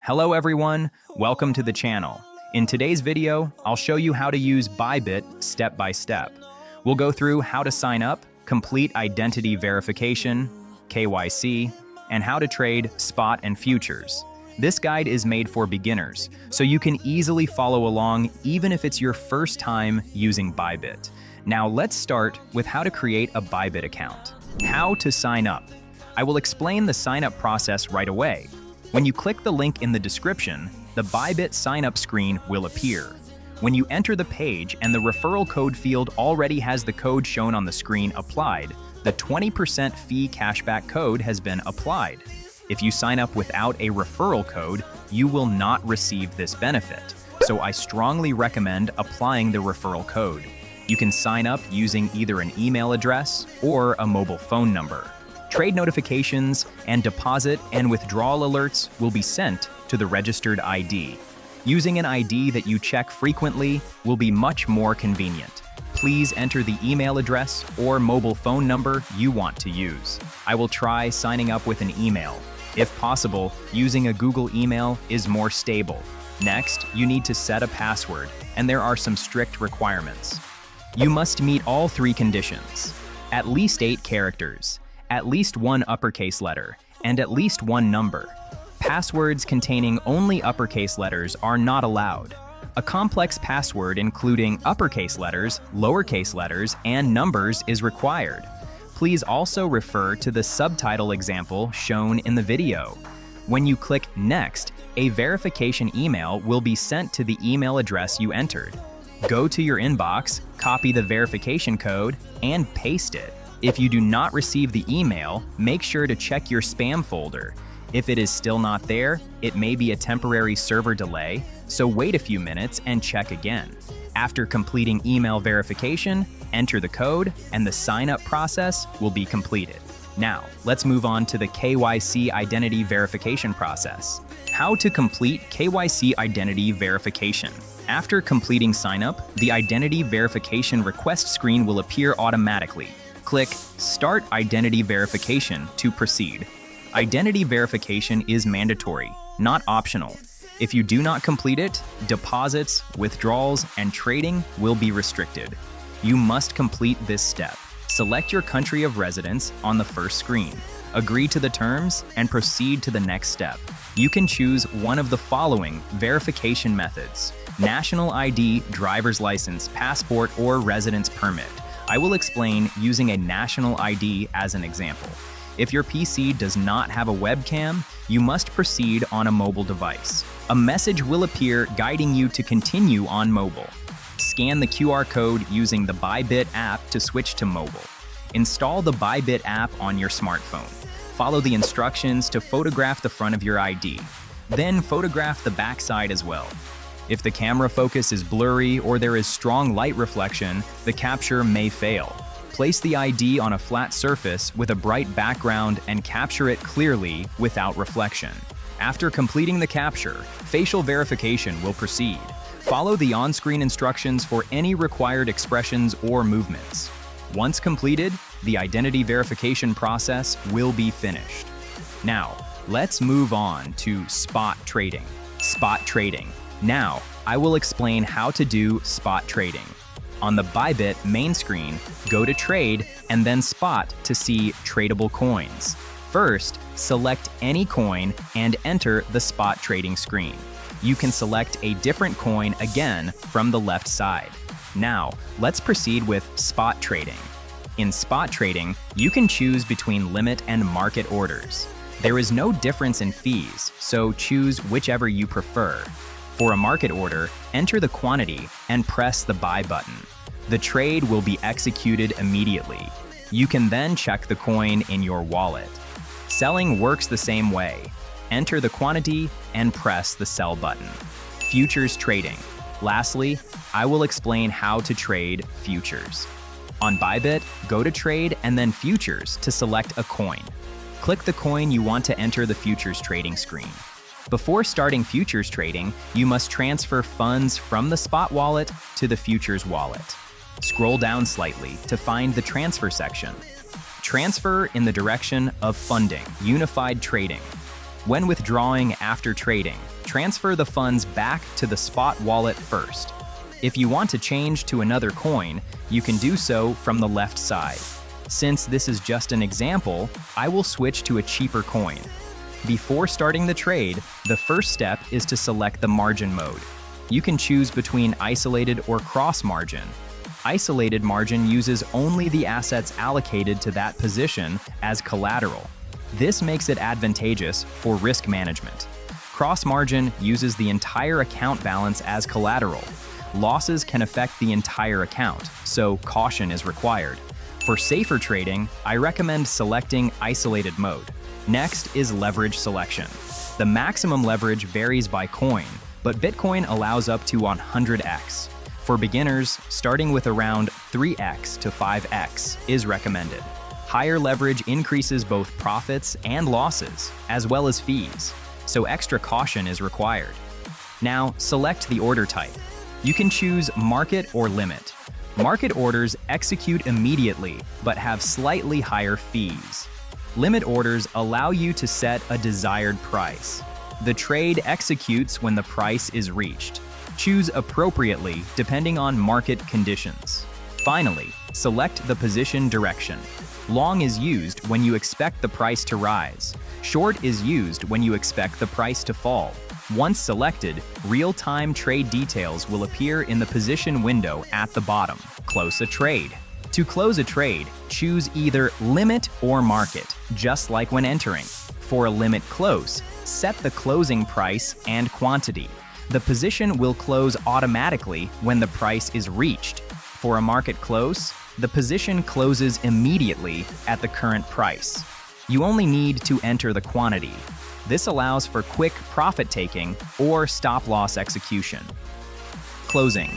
Hello everyone, welcome to the channel. In today's video, I'll show you how to use Bybit step by step. We'll go through how to sign up, complete identity verification, KYC, and how to trade spot and futures. This guide is made for beginners, so you can easily follow along even if it's your first time using Bybit. Now let's start with how to create a Bybit account. How to sign up. I will explain the sign up process right away. When you click the link in the description, the Bybit sign-up screen will appear. When you enter the page and the referral code field already has the code shown on the screen applied, the 20% fee cashback code has been applied. If you sign up without a referral code, you will not receive this benefit. So I strongly recommend applying the referral code. You can sign up using either an email address or a mobile phone number. Trade notifications and deposit and withdrawal alerts will be sent to the registered ID. Using an ID that you check frequently will be much more convenient. Please enter the email address or mobile phone number you want to use. I will try signing up with an email. If possible, using a Google email is more stable. Next, you need to set a password, and there are some strict requirements. You must meet all three conditions: at least 8 characters, at least 1 uppercase letter, and at least 1 number. Passwords containing only uppercase letters are not allowed. A complex password including uppercase letters, lowercase letters, and numbers is required. Please also refer to the subtitle example shown in the video. When you click Next, a verification email will be sent to the email address you entered. Go to your inbox, copy the verification code, and paste it. If you do not receive the email, make sure to check your spam folder. If it is still not there, it may be a temporary server delay, so wait a few minutes and check again. After completing email verification, enter the code, and the sign-up process will be completed. Now, let's move on to the KYC identity verification process. How to complete KYC identity verification. After completing sign-up, the identity verification request screen will appear automatically. Click Start Identity Verification to proceed. Identity verification is mandatory, not optional. If you do not complete it, deposits, withdrawals, and trading will be restricted. You must complete this step. Select your country of residence on the first screen. Agree to the terms and proceed to the next step. You can choose one of the following verification methods: national ID, driver's license, passport, or residence permit. I will explain using a national ID as an example. If your PC does not have a webcam, you must proceed on a mobile device. A message will appear guiding you to continue on mobile. Scan the QR code using the Bybit app to switch to mobile. Install the Bybit app on your smartphone. Follow the instructions to photograph the front of your ID. Then photograph the back side as well. If the camera focus is blurry or there is strong light reflection, the capture may fail. Place the ID on a flat surface with a bright background and capture it clearly without reflection. After completing the capture, facial verification will proceed. Follow the on-screen instructions for any required expressions or movements. Once completed, the identity verification process will be finished. Now, let's move on to spot trading. Spot trading. Now, I will explain how to do spot trading. On the Bybit main screen, go to Trade and then Spot to see tradable coins. First, select any coin and enter the spot trading screen. You can select a different coin again from the left side. Now, let's proceed with spot trading. In spot trading, you can choose between limit and market orders. There is no difference in fees, so choose whichever you prefer. For a market order, enter the quantity and press the buy button. The trade will be executed immediately. You can then check the coin in your wallet. Selling works the same way. Enter the quantity and press the sell button. Futures trading. Lastly, I will explain how to trade futures. On Bybit, go to Trade and then Futures to select a coin. Click the coin you want to enter the futures trading screen. Before starting futures trading, you must transfer funds from the spot wallet to the futures wallet. Scroll down slightly to find the transfer section. Transfer in the direction of funding, unified trading. When withdrawing after trading, transfer the funds back to the spot wallet first. If you want to change to another coin, you can do so from the left side. Since this is just an example, I will switch to a cheaper coin. Before starting the trade, the first step is to select the margin mode. You can choose between isolated or cross margin. Isolated margin uses only the assets allocated to that position as collateral. This makes it advantageous for risk management. Cross margin uses the entire account balance as collateral. Losses can affect the entire account, so caution is required. For safer trading, I recommend selecting isolated mode. Next is leverage selection. The maximum leverage varies by coin, but Bitcoin allows up to 100x. For beginners, starting with around 3x to 5x is recommended. Higher leverage increases both profits and losses, as well as fees, so extra caution is required. Now, select the order type. You can choose market or limit. Market orders execute immediately, but have slightly higher fees. Limit orders allow you to set a desired price. The trade executes when the price is reached. Choose appropriately depending on market conditions. Finally, select the position direction. Long is used when you expect the price to rise. Short is used when you expect the price to fall. Once selected, real-time trade details will appear in the position window at the bottom. Close a trade. To close a trade, choose either limit or market, just like when entering. For a limit close, set the closing price and quantity. The position will close automatically when the price is reached. For a market close, the position closes immediately at the current price. You only need to enter the quantity. This allows for quick profit-taking or stop-loss execution. Closing.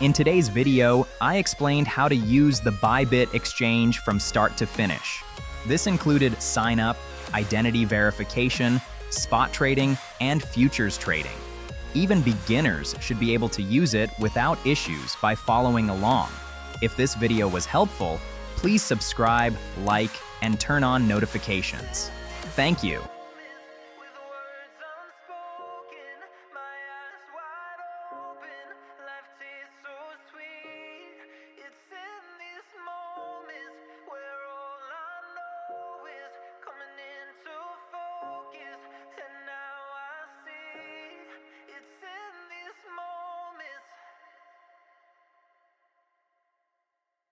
In today's video, I explained how to use the Bybit exchange from start to finish. This included sign-up, identity verification, spot trading, and futures trading. Even beginners should be able to use it without issues by following along. If this video was helpful, please subscribe, like, and turn on notifications. Thank you.